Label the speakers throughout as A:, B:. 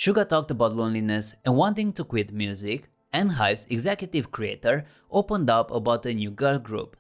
A: Suga talked about loneliness and wanting to quit music, and HYBE's executive creator opened up about a new girl group.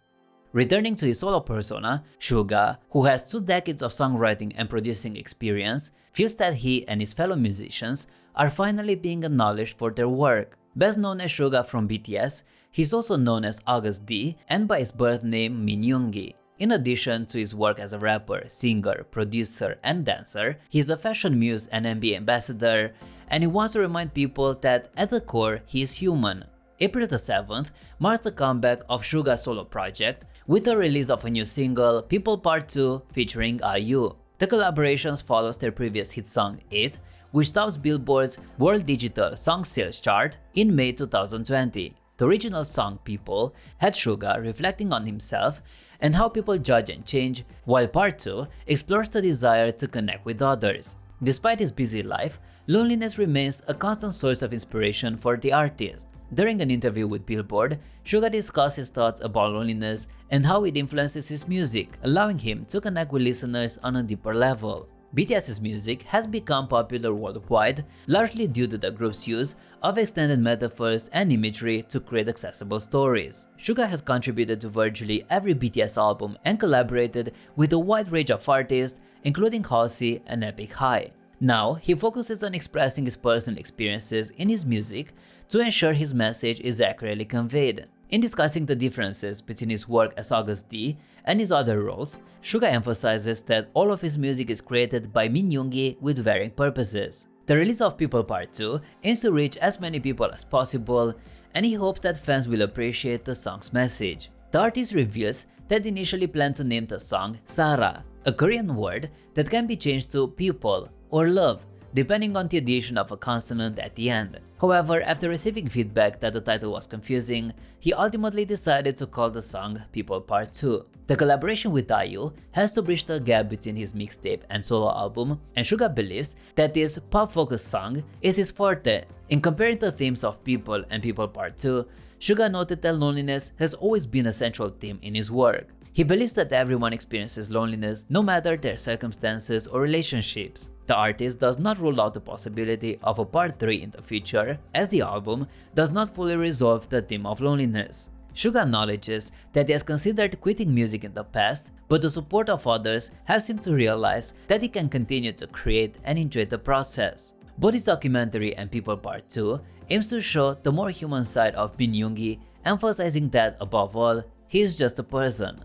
A: Returning to his solo persona, Suga, who has 2 decades of songwriting and producing experience, feels that he and his fellow musicians are finally being acknowledged for their work. Best known as Suga from BTS, he's also known as August D and by his birth name Min Yoongi. In addition to his work as a rapper, singer, producer, and dancer, he's a fashion muse and NBA ambassador, and he wants to remind people that at the core, he is human. April the 7th marks the comeback of Suga's solo project with the release of a new single, People Part 2, featuring IU. The collaborations follows their previous hit song 8, which tops Billboard's World Digital Song Sales chart in May 2020. The original song People had Suga reflecting on himself and how people judge and change, while Part 2 explores the desire to connect with others. Despite his busy life, loneliness remains a constant source of inspiration for the artist. During an interview with Billboard, Suga discussed his thoughts about loneliness and how it influences his music, allowing him to connect with listeners on a deeper level. BTS's music has become popular worldwide, largely due to the group's use of extended metaphors and imagery to create accessible stories. Suga has contributed to virtually every BTS album and collaborated with a wide range of artists, including Halsey and Epic High. Now, he focuses on expressing his personal experiences in his music to ensure his message is accurately conveyed. In discussing the differences between his work as August D and his other roles, Suga emphasizes that all of his music is created by Min Yoongi with varying purposes. The release of People Part 2 aims to reach as many people as possible, and he hopes that fans will appreciate the song's message. The artist reveals that they initially planned to name the song Sara, a Korean word that can be changed to people or love, depending on the addition of a consonant at the end. However, after receiving feedback that the title was confusing, he ultimately decided to call the song People Part 2. The collaboration with IU has to bridge the gap between his mixtape and solo album, and Suga believes that this pop-focused song is his forte. In comparing the themes of People and People Part 2, Suga noted that loneliness has always been a central theme in his work. He believes that everyone experiences loneliness no matter their circumstances or relationships. The artist does not rule out the possibility of a part 3 in the future, as the album does not fully resolve the theme of loneliness. Suga acknowledges that he has considered quitting music in the past, but the support of others helps him to realize that he can continue to create and enjoy the process. Both his documentary and People Part 2 aims to show the more human side of Min Yoongi, emphasizing that above all, he is just a person.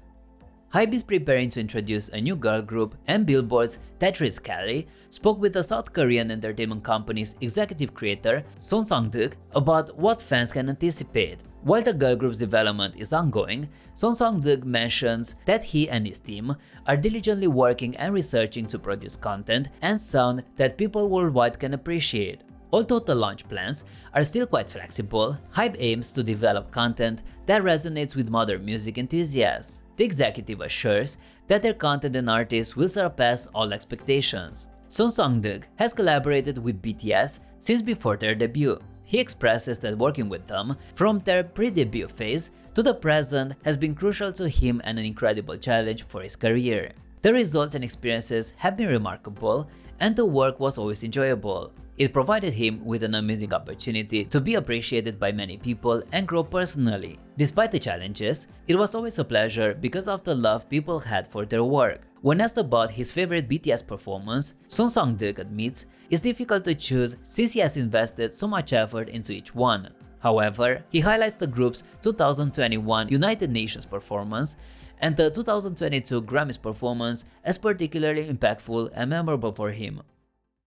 A: HYBE is preparing to introduce a new girl group, and Billboard's Tetris Kelly spoke with the South Korean entertainment company's executive creator Son Sang-deuk about what fans can anticipate. While the girl group's development is ongoing, Son Sang-deuk mentions that he and his team are diligently working and researching to produce content and sound that people worldwide can appreciate. Although the launch plans are still quite flexible, HYBE aims to develop content that resonates with modern music enthusiasts. The executive assures that their content and artists will surpass all expectations. Son Sang-deuk has collaborated with BTS since before their debut. He expresses that working with them from their pre-debut phase to the present has been crucial to him and an incredible challenge for his career. The results and experiences have been remarkable, and the work was always enjoyable. It provided him with an amazing opportunity to be appreciated by many people and grow personally. Despite the challenges, it was always a pleasure because of the love people had for their work. When asked about his favorite BTS performance, Son Sang-deuk admits it's difficult to choose since he has invested so much effort into each one. However, he highlights the group's 2021 United Nations performance and the 2022 Grammys performance as particularly impactful and memorable for him.